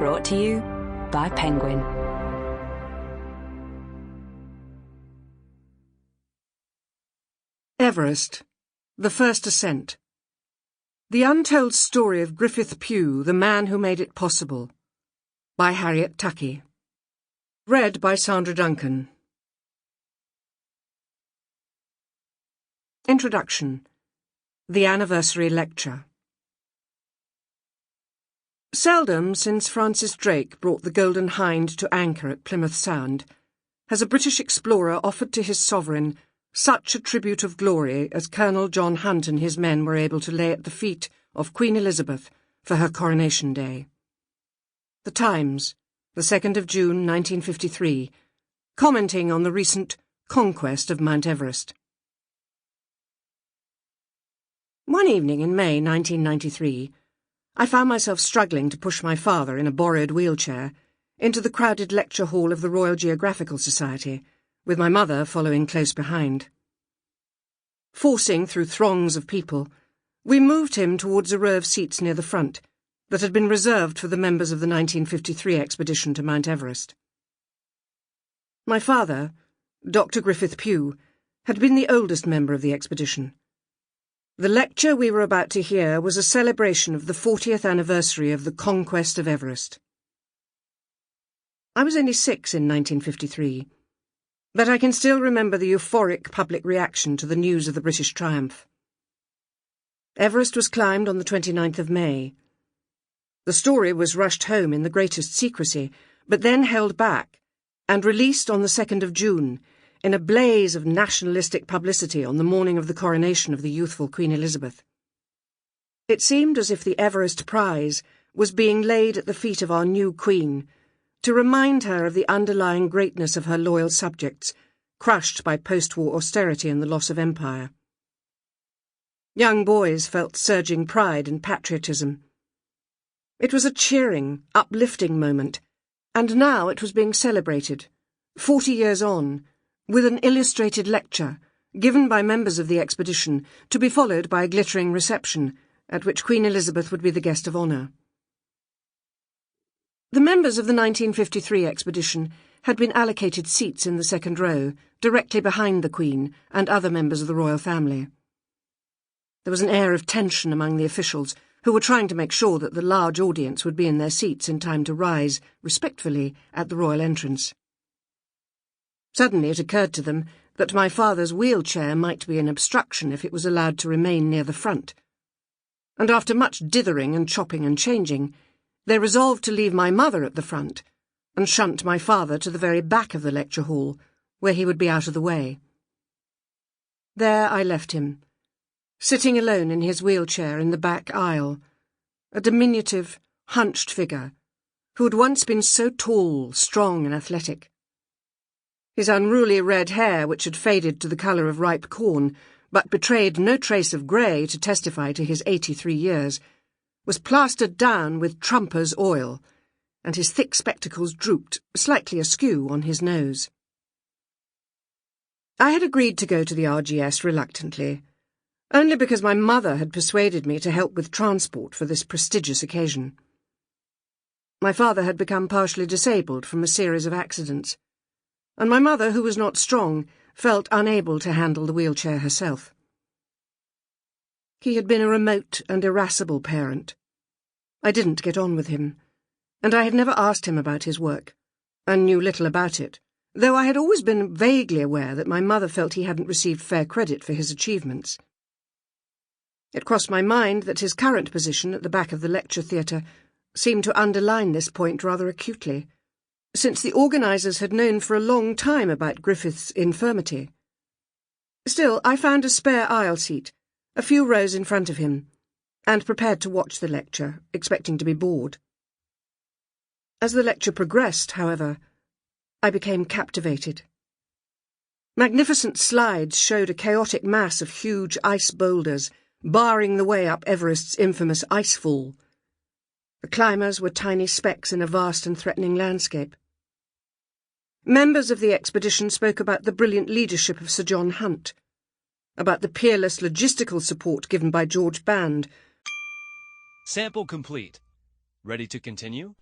Brought to you by Penguin. Everest, the First Ascent. The Untold Story of Griffith Pugh, the Man Who Made It Possible, by Harriet Tuckey. Read by Sandra Duncan. Introduction. The Anniversary Lecture. Seldom since Francis Drake brought the Golden Hind to anchor at Plymouth Sound has a British explorer offered to his sovereign such a tribute of glory as Colonel John Hunt and his men were able to lay at the feet of Queen Elizabeth for her coronation day. The Times, the 2nd of June 1953, commenting on the recent conquest of Mount Everest. One evening in May 1993, I found myself struggling to push my father in a borrowed wheelchair into the crowded lecture hall of the Royal Geographical Society, with my mother following close behind. Forcing through throngs of people, we moved him towards a row of seats near the front that had been reserved for the members of the 1953 expedition to Mount Everest. My father, Dr. Griffith Pugh, had been the oldest member of the expedition. The lecture we were about to hear was a celebration of the 40th anniversary of the conquest of Everest. I was only 6 in 1953, but I can still remember the euphoric public reaction to the news of the British triumph. Everest was climbed on the 29th of May. The story was rushed home in the greatest secrecy, but then held back and released on the 2nd of June, in a blaze of nationalistic publicity on the morning of the coronation of the youthful Queen Elizabeth. It seemed as if the Everest prize was being laid at the feet of our new Queen, to remind her of the underlying greatness of her loyal subjects, crushed by post-war austerity and the loss of empire. Young boys felt surging pride and patriotism. It was a cheering, uplifting moment, and now it was being celebrated, 40 years on, with an illustrated lecture given by members of the expedition, to be followed by a glittering reception, at which Queen Elizabeth would be the guest of honour. The members of the 1953 expedition had been allocated seats in the second row, directly behind the Queen and other members of the royal family. There was an air of tension among the officials, who were trying to make sure that the large audience would be in their seats in time to rise, respectfully, at the royal entrance. Suddenly it occurred to them that my father's wheelchair might be an obstruction if it was allowed to remain near the front, and after much dithering and chopping and changing, they resolved to leave my mother at the front and shunt my father to the very back of the lecture hall, where he would be out of the way. There I left him, sitting alone in his wheelchair in the back aisle, a diminutive, hunched figure, who had once been so tall, strong and athletic. His unruly red hair, which had faded to the colour of ripe corn, but betrayed no trace of grey to testify to his 83 years, was plastered down with trumper's oil, and his thick spectacles drooped, slightly askew, on his nose. I had agreed to go to the RGS reluctantly, only because my mother had persuaded me to help with transport for this prestigious occasion. My father had become partially disabled from a series of accidents, and my mother, who was not strong, felt unable to handle the wheelchair herself. He had been a remote and irascible parent. I didn't get on with him, and I had never asked him about his work, and knew little about it, though I had always been vaguely aware that my mother felt he hadn't received fair credit for his achievements. It crossed my mind that his current position at the back of the lecture theatre seemed to underline this point rather acutely, since the organisers had known for a long time about Griffith's infirmity. Still, I found a spare aisle seat, a few rows in front of him, and prepared to watch the lecture, expecting to be bored. As the lecture progressed, however, I became captivated. Magnificent slides showed a chaotic mass of huge ice boulders, barring the way up Everest's infamous icefall. The climbers were tiny specks in a vast and threatening landscape. Members of the expedition spoke about the brilliant leadership of Sir John Hunt, about the peerless logistical support given by George Band. Sample complete. Ready to continue?